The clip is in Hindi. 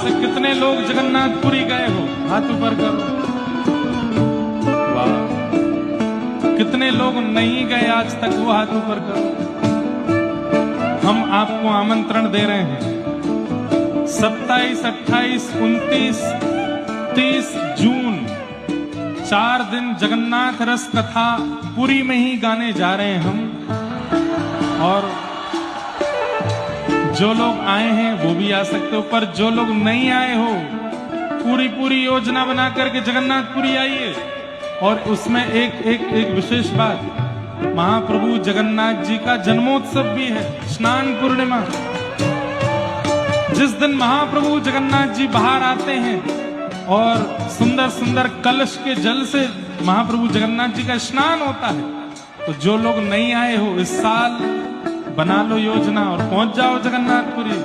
से कितने लोग जगन्नाथपुरी गए हो? हाथ ऊपर करो। वाह, कितने लोग नहीं गए आज तक? वो हाथ ऊपर करो। हम आपको आमंत्रण दे रहे हैं 27, 28, 29, 30 जून 4 दिन जगन्नाथ रस कथा पुरी में ही गाने जा रहे हैं हम। और जो लोग आए हैं वो भी आ सकते हो, पर जो लोग नहीं आए हो पूरी योजना बना करके जगन्नाथपुरी आइए। और उसमें एक विशेष बात, महाप्रभु जगन्नाथ जी का जन्मोत्सव भी है, स्नान पूर्णिमा। जिस दिन महाप्रभु जगन्नाथ जी बाहर आते हैं और सुंदर सुंदर कलश के जल से महाप्रभु जगन्नाथ जी का स्नान होता है, तो जो लोग नहीं आए हो इस साल बना लो योजना और पहुंच जाओ जगन्नाथपुरी।